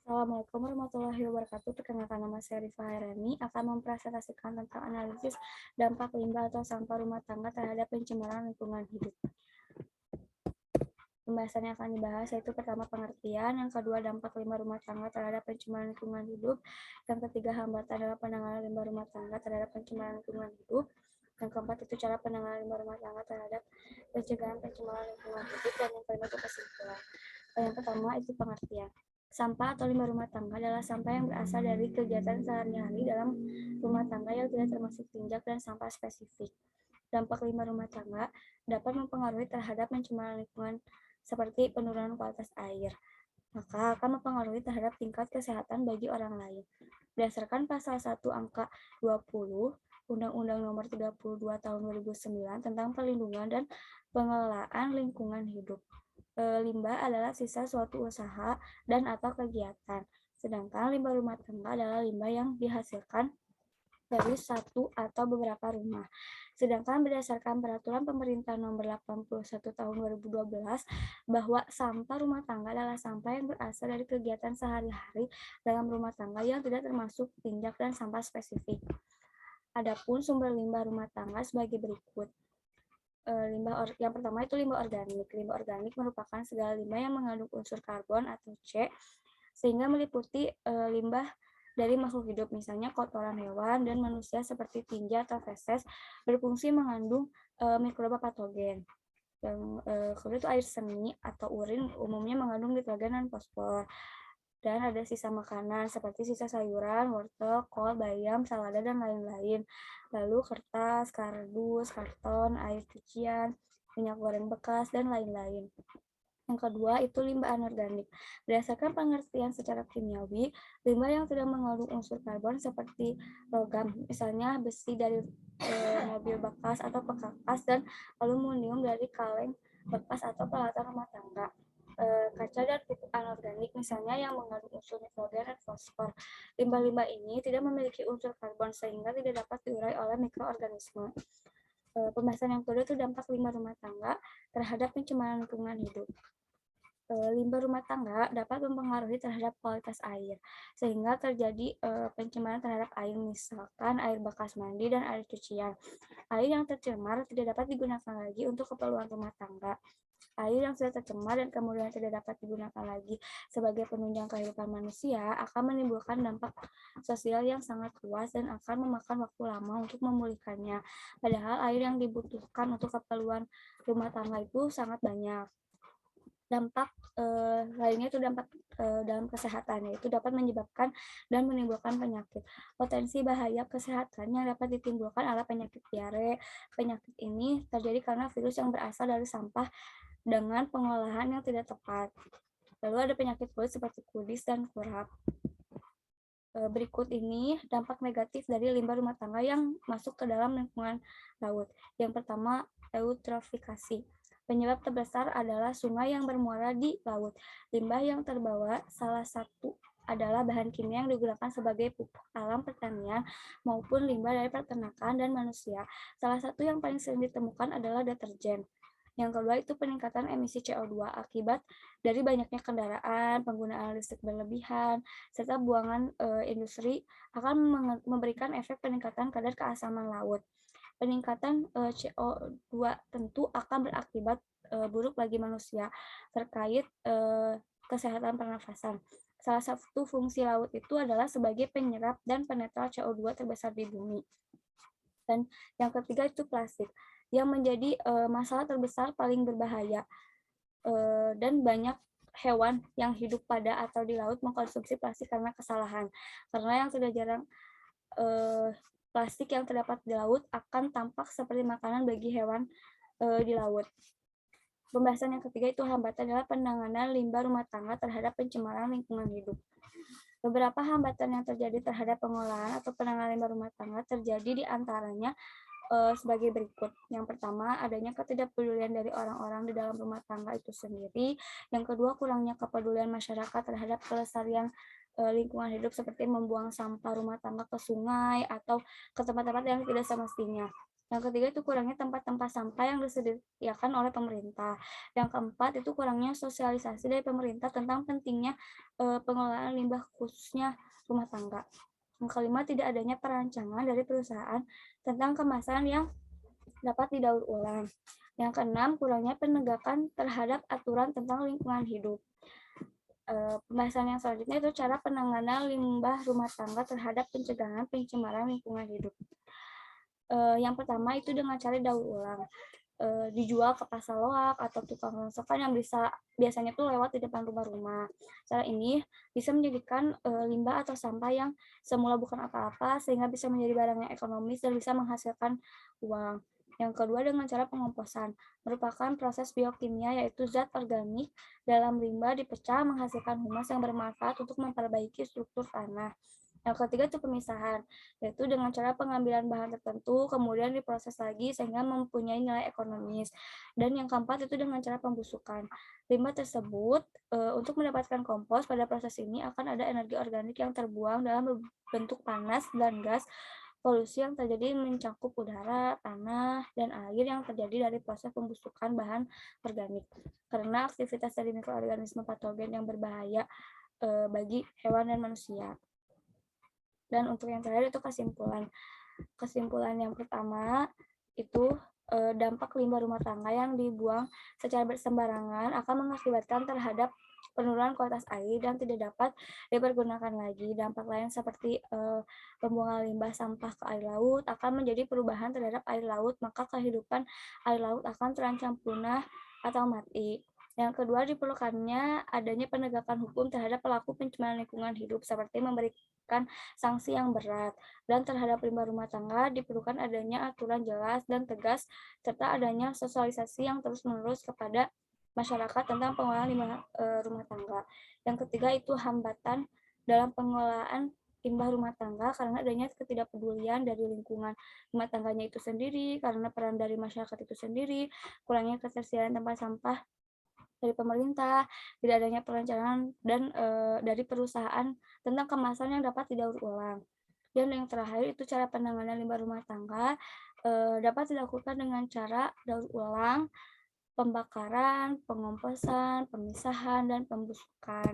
Assalamualaikum warahmatullahi wabarakatuh. Perkenalkan, nama saya Rifa Hairani akan mempresentasikan tentang analisis dampak limbah atau sampah rumah tangga terhadap pencemaran lingkungan hidup. Pembahasan yang akan dibahas yaitu pertama pengertian, yang kedua dampak limbah rumah tangga terhadap pencemaran lingkungan hidup, yang ketiga hambatan dalam penanganan limbah rumah tangga terhadap pencemaran lingkungan hidup, yang keempat itu cara penanganan limbah rumah tangga terhadap pencegahan pencemaran lingkungan hidup, dan yang kelima itu kesimpulan. Yang pertama itu pengertian. Sampah atau limbah rumah tangga adalah sampah yang berasal dari kegiatan sehari-hari dalam rumah tangga yang tidak termasuk tinjak dan sampah spesifik. Dampak limbah rumah tangga dapat mempengaruhi terhadap pencemaran lingkungan seperti penurunan kualitas air, maka akan mempengaruhi terhadap tingkat kesehatan bagi orang lain. Berdasarkan pasal 1 angka 20 Undang-Undang Nomor 32 Tahun 2009 tentang perlindungan dan pengelolaan lingkungan hidup, limbah adalah sisa suatu usaha dan atau kegiatan, sedangkan limbah rumah tangga adalah limbah yang dihasilkan dari satu atau beberapa rumah. Sedangkan berdasarkan peraturan pemerintah nomor 81 tahun 2012 bahwa sampah rumah tangga adalah sampah yang berasal dari kegiatan sehari-hari dalam rumah tangga yang tidak termasuk tinjak dan sampah spesifik. Adapun sumber limbah rumah tangga sebagai berikut. Yang pertama itu limbah organik. Limbah organik merupakan segala limbah yang mengandung unsur karbon atau C, sehingga meliputi limbah dari makhluk hidup, misalnya kotoran hewan dan manusia seperti tinja atau feses, berfungsi mengandung mikroba patogen. Yang kedua itu air seni atau urin, umumnya mengandung nitrogen dan fosfor. Dan ada sisa makanan seperti sisa sayuran, wortel, kol, bayam, salada, dan lain-lain. Lalu kertas, kardus, karton, air cucian, minyak goreng bekas, dan lain-lain. Yang kedua itu limbah anorganik. Berdasarkan pengertian secara kimiawi, limbah yang tidak mengandung unsur karbon seperti logam, misalnya besi dari mobil bekas atau pekakas, dan aluminium dari kaleng bekas atau peralatan rumah tangga. Kaca dan pupuk anorganik misalnya yang mengandung unsur nitrogen dan fosfor. Limbah-limbah ini tidak memiliki unsur karbon sehingga tidak dapat diurai oleh mikroorganisme. Pembahasan yang kedua itu dampak limbah rumah tangga terhadap pencemaran lingkungan hidup. Limbah rumah tangga dapat mempengaruhi terhadap kualitas air, sehingga terjadi pencemaran terhadap air, misalkan air bekas mandi dan air cucian. Air yang tercemar tidak dapat digunakan lagi untuk keperluan rumah tangga. Air yang sudah tercemar dan kemudian tidak dapat digunakan lagi sebagai penunjang kehidupan manusia akan menimbulkan dampak sosial yang sangat luas dan akan memakan waktu lama untuk memulihkannya. Padahal air yang dibutuhkan untuk keperluan rumah tangga itu sangat banyak. Dampak lainnya itu dampak dalam kesehatan, yaitu dapat menyebabkan dan menimbulkan penyakit. Potensi bahaya kesehatan yang dapat ditimbulkan adalah penyakit diare. Penyakit ini terjadi karena virus yang berasal dari sampah dengan pengolahan yang tidak tepat. Lalu ada penyakit kulit seperti kudis dan kurap. Berikut ini dampak negatif dari limbah rumah tangga yang masuk ke dalam lingkungan laut. Yang pertama, eutrofikasi. Penyebab terbesar adalah sungai yang bermuara di laut. Limbah yang terbawa salah satu adalah bahan kimia yang digunakan sebagai pupuk alam pertanian maupun limbah dari peternakan dan manusia. Salah satu yang paling sering ditemukan adalah deterjen. Yang kedua itu peningkatan emisi CO2 akibat dari banyaknya kendaraan, penggunaan listrik berlebihan, serta buangan industri akan memberikan efek peningkatan kadar keasaman laut. Peningkatan CO2 tentu akan berakibat buruk bagi manusia terkait kesehatan pernafasan. Salah satu fungsi laut itu adalah sebagai penyerap dan penetral CO2 terbesar di bumi. Dan yang ketiga itu plastik, yang menjadi masalah terbesar paling berbahaya, dan banyak hewan yang hidup pada atau di laut mengkonsumsi plastik karena kesalahan. Karena yang sudah jarang plastik yang terdapat di laut akan tampak seperti makanan bagi hewan di laut. Pembahasan yang ketiga itu hambatan adalah penanganan limbah rumah tangga terhadap pencemaran lingkungan hidup. Beberapa hambatan yang terjadi terhadap pengolahan atau penanganan limbah rumah tangga terjadi di antaranya sebagai berikut. Yang pertama, adanya ketidakpedulian dari orang-orang di dalam rumah tangga itu sendiri. Yang kedua, kurangnya kepedulian masyarakat terhadap kelestarian lingkungan hidup seperti membuang sampah rumah tangga ke sungai atau ke tempat-tempat yang tidak semestinya. Yang ketiga itu kurangnya tempat-tempat sampah yang disediakan oleh pemerintah. Yang keempat itu kurangnya sosialisasi dari pemerintah tentang pentingnya pengelolaan limbah khususnya rumah tangga. Yang kelima, tidak adanya perancangan dari perusahaan tentang kemasan yang dapat didaur ulang. Yang keenam, kurangnya penegakan terhadap aturan tentang lingkungan hidup. Pembahasan yang selanjutnya itu cara penanganan limbah rumah tangga terhadap pencegahan pencemaran lingkungan hidup. Yang pertama itu dengan cara daur ulang, dijual ke pasar loak atau tukang rongsokan yang biasanya tuh lewat di depan rumah-rumah. Cara ini bisa menjadikan limbah atau sampah yang semula bukan apa-apa sehingga bisa menjadi barang yang ekonomis dan bisa menghasilkan uang. Yang kedua dengan cara pengomposan, merupakan proses biokimia yaitu zat organik dalam limbah dipecah menghasilkan humus yang bermanfaat untuk memperbaiki struktur tanah. Yang ketiga itu pemisahan, yaitu dengan cara pengambilan bahan tertentu, kemudian diproses lagi sehingga mempunyai nilai ekonomis. Dan yang keempat itu dengan cara pembusukan. Limbah tersebut, untuk mendapatkan kompos pada proses ini akan ada energi organik yang terbuang dalam bentuk panas dan gas. Polusi yang terjadi mencakup udara, tanah, dan air yang terjadi dari proses pembusukan bahan organik. Karena aktivitas dari mikroorganisme patogen yang berbahaya bagi hewan dan manusia. Dan untuk yang terakhir itu kesimpulan. Kesimpulan yang pertama itu dampak limbah rumah tangga yang dibuang secara bersembarangan akan mengakibatkan terhadap penurunan kualitas air dan tidak dapat dipergunakan lagi. Dampak lain seperti pembuangan limbah sampah ke air laut akan menjadi perubahan terhadap air laut, maka kehidupan air laut akan terancam punah atau mati. Yang kedua, diperlukannya adanya penegakan hukum terhadap pelaku pencemaran lingkungan hidup seperti memberikan sanksi yang berat, dan terhadap limbah rumah tangga diperlukan adanya aturan jelas dan tegas serta adanya sosialisasi yang terus-menerus kepada masyarakat tentang pengelolaan limbah rumah tangga. Yang ketiga itu hambatan dalam pengelolaan limbah rumah tangga karena adanya ketidakpedulian dari lingkungan rumah tangganya itu sendiri, karena peran dari masyarakat itu sendiri, kurangnya ketersediaan tempat sampah dari pemerintah, tidak adanya perencanaan dan dari perusahaan tentang kemasan yang dapat didaur ulang. Dan yang terakhir itu cara penanganan limbah rumah tangga dapat dilakukan dengan cara daur ulang, pembakaran, pengomposan, pemisahan, dan pembusukan.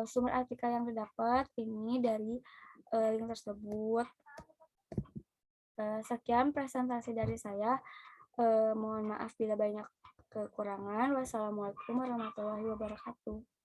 Sumber artikel yang didapat ini dari link tersebut. Sekian presentasi dari saya. Mohon maaf bila banyak kekurangan. Wassalamualaikum warahmatullahi wabarakatuh.